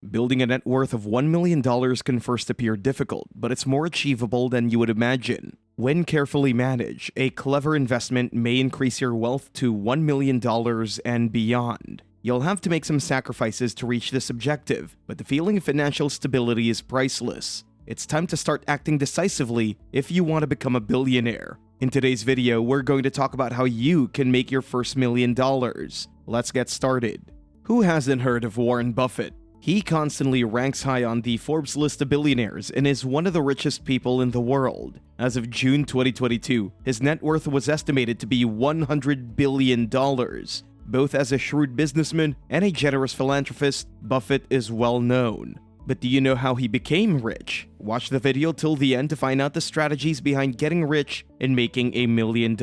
Building a net worth of $1 million can first appear difficult, but it's more achievable than you would imagine. When carefully managed, a clever investment may increase your wealth to $1 million and beyond. You'll have to make some sacrifices to reach this objective, but the feeling of financial stability is priceless. It's time to start acting decisively if you want to become a billionaire. In today's video, we're going to talk about how you can make your first $1 million. Let's get started. Who hasn't heard of Warren Buffett? He constantly ranks high on the Forbes list of billionaires and is one of the richest people in the world. As of June 2022, his net worth was estimated to be $100 billion. Both as a shrewd businessman and a generous philanthropist, Buffett is well known. But do you know how he became rich? Watch the video till the end to find out the strategies behind getting rich and making $1 million.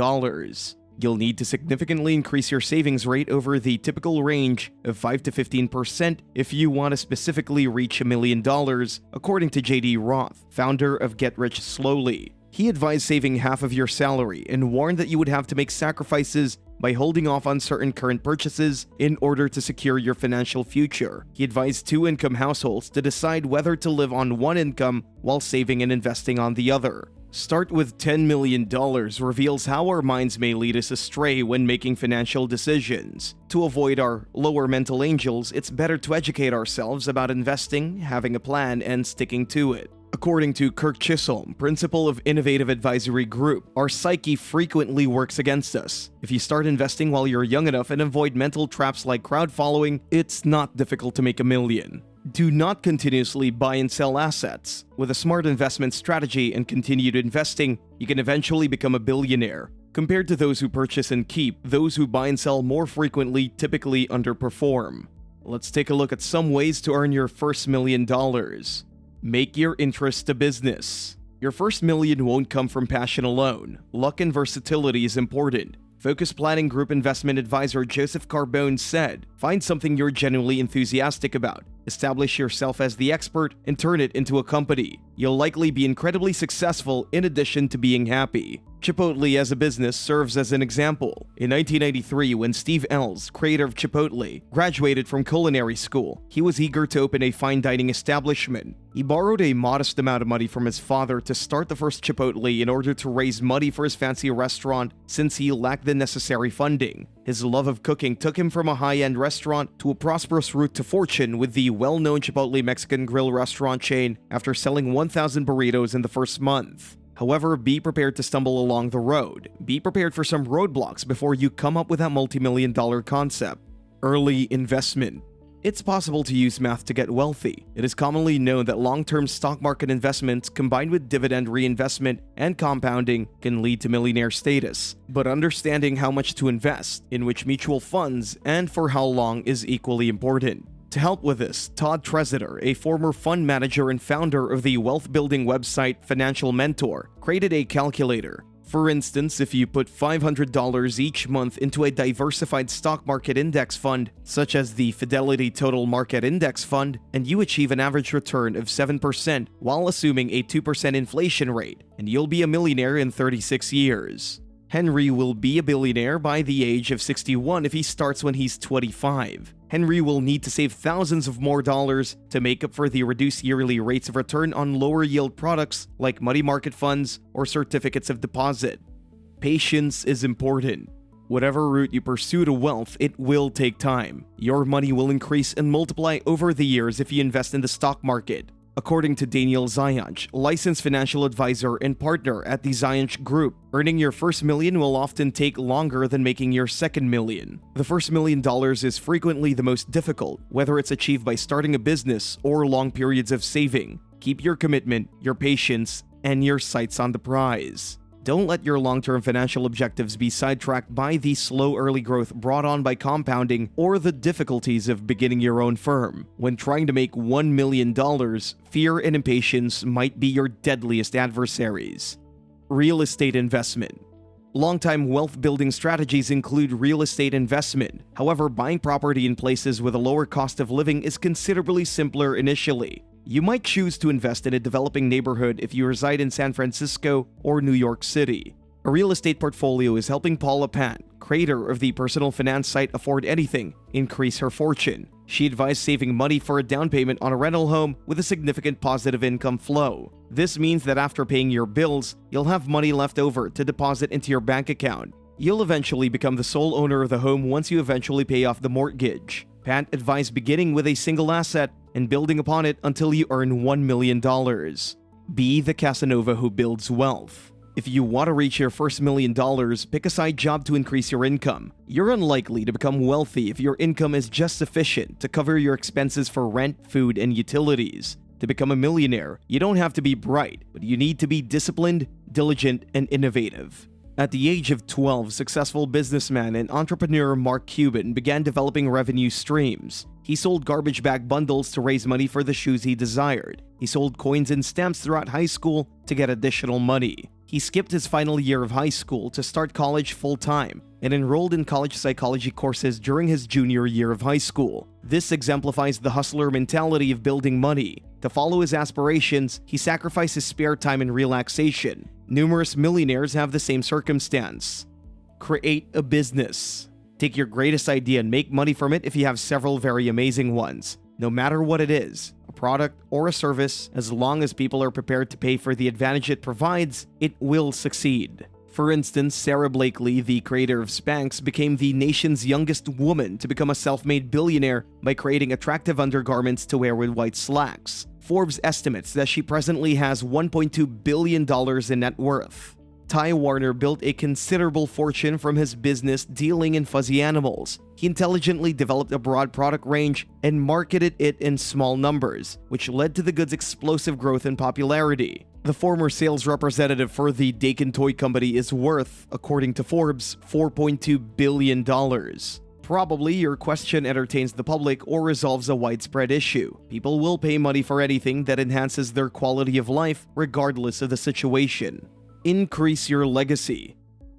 You'll need to significantly increase your savings rate over the typical range of 5 to 15% if you want to specifically reach $1 million, according to JD Roth, founder of Get Rich Slowly. He advised saving half of your salary and warned that you would have to make sacrifices by holding off on certain current purchases in order to secure your financial future. He advised two-income households to decide whether to live on one income while saving and investing on the other. Start with $10 million reveals how our minds may lead us astray when making financial decisions. To avoid our lower mental angels, it's better to educate ourselves about investing, having a plan, and sticking to it. According to Kirk Chisholm, principal of Innovative Advisory Group, our psyche frequently works against us. If you start investing while you're young enough and avoid mental traps like crowd following, it's not difficult to make $1 million. Do not continuously buy and sell assets. With a smart investment strategy and continued investing, you can eventually become a billionaire. Compared to those who purchase and keep, those who buy and sell more frequently typically underperform. Let's take a look at some ways to earn your first $1 million. Make your interest a business. Your first million won't come from passion alone. Luck and versatility is important. Focus Planning Group investment advisor Joseph Carbone said, "Find something you're genuinely enthusiastic about. Establish yourself as the expert and turn it into a company. You'll likely be incredibly successful in addition to being happy." Chipotle as a business serves as an example. In 1993, when Steve Ells, creator of Chipotle, graduated from culinary school, he was eager to open a fine dining establishment. He borrowed a modest amount of money from his father to start the first Chipotle in order to raise money for his fancy restaurant since he lacked the necessary funding. His love of cooking took him from a high-end restaurant to a prosperous route to fortune with the well-known Chipotle Mexican grill restaurant chain after selling 1,000 burritos in the first month. However, be prepared to stumble along the road. Be prepared for some roadblocks before you come up with that multi-million-dollar concept. Early investment. It's possible to use math to get wealthy. It is commonly known that long-term stock market investments combined with dividend reinvestment and compounding can lead to millionaire status. But understanding how much to invest, in which mutual funds, and for how long is equally important. To help with this, Todd Tresidder, a former fund manager and founder of the wealth-building website Financial Mentor, created a calculator. For instance, if you put $500 each month into a diversified stock market index fund, such as the Fidelity Total Market Index Fund, and you achieve an average return of 7% while assuming a 2% inflation rate, and you'll be a millionaire in 36 years. Henry will be a billionaire by the age of 61 if he starts when he's 25. Henry will need to save thousands of more dollars to make up for the reduced yearly rates of return on lower yield products like money market funds or certificates of deposit. Patience is important. Whatever route you pursue to wealth, it will take time. Your money will increase and multiply over the years if you invest in the stock market. According to Daniel Zayach, licensed financial advisor and partner at the Zayach Group, earning your first million will often take longer than making your second million. The first $1 million is frequently the most difficult, whether it's achieved by starting a business or long periods of saving. Keep your commitment, your patience, and your sights on the prize. Don't let your long-term financial objectives be sidetracked by the slow early growth brought on by compounding or the difficulties of beginning your own firm. When trying to make $1 million, fear and impatience might be your deadliest adversaries. Real estate investment. Long-time wealth-building strategies include real estate investment. However, buying property in places with a lower cost of living is considerably simpler initially. You might choose to invest in a developing neighborhood if you reside in San Francisco or New York City. A real estate portfolio is helping Paula Pant, creator of the personal finance site Afford Anything, increase her fortune. She advised saving money for a down payment on a rental home with a significant positive income flow. This means that after paying your bills, you'll have money left over to deposit into your bank account. You'll eventually become the sole owner of the home once you eventually pay off the mortgage. Pat advised beginning with a single asset and building upon it until you earn $1 million. Be the Casanova who builds wealth. If you want to reach your first $1 million, pick a side job to increase your income. You're unlikely to become wealthy if your income is just sufficient to cover your expenses for rent, food, and utilities. To become a millionaire, you don't have to be bright, but you need to be disciplined, diligent, and innovative. At the age of 12, successful businessman and entrepreneur Mark Cuban began developing revenue streams. He sold garbage bag bundles to raise money for the shoes he desired. He sold coins and stamps throughout high school to get additional money. He skipped his final year of high school to start college full-time and enrolled in college psychology courses during his junior year of high school. This exemplifies the hustler mentality of building money. To follow his aspirations, he sacrificed his spare time and relaxation. Numerous millionaires have the same circumstance. Create a business. Take your greatest idea and make money from it if you have several very amazing ones. No matter what it is, a product or a service, as long as people are prepared to pay for the advantage it provides, it will succeed. For instance, Sarah Blakely, the creator of Spanx, became the nation's youngest woman to become a self-made billionaire by creating attractive undergarments to wear with white slacks. Forbes estimates that she presently has $1.2 billion in net worth. Ty Warner built a considerable fortune from his business dealing in fuzzy animals. He intelligently developed a broad product range and marketed it in small numbers, which led to the good's explosive growth and popularity. The former sales representative for the Dakin Toy Company is worth, according to Forbes, $4.2 billion. Probably your question entertains the public or resolves a widespread issue. People will pay money for anything that enhances their quality of life, regardless of the situation. Increase your legacy.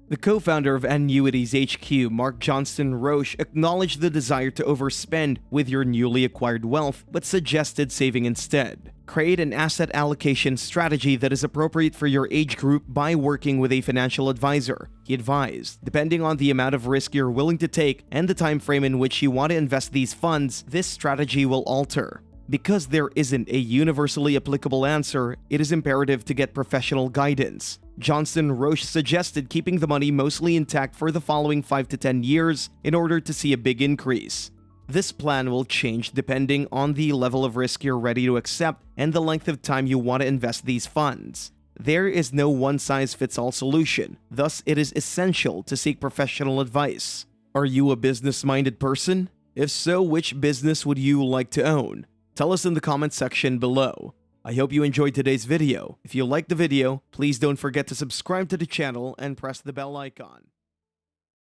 The co-founder of Annuities HQ, Mark Johnston Roche, acknowledged the desire to overspend with your newly acquired wealth, but suggested saving instead. Create an asset allocation strategy that is appropriate for your age group by working with a financial advisor. He advised, depending on the amount of risk you're willing to take and the time frame in which you want to invest these funds, this strategy will alter. Because there isn't a universally applicable answer, it is imperative to get professional guidance. Johnston Roche suggested keeping the money mostly intact for the following 5 to 10 years in order to see a big increase. This plan will change depending on the level of risk you're ready to accept and the length of time you want to invest these funds. There is no one-size-fits-all solution, thus it is essential to seek professional advice. Are you a business-minded person? If so, which business would you like to own? Tell us in the comments section below. I hope you enjoyed today's video. If you liked the video, please don't forget to subscribe to the channel and press the bell icon.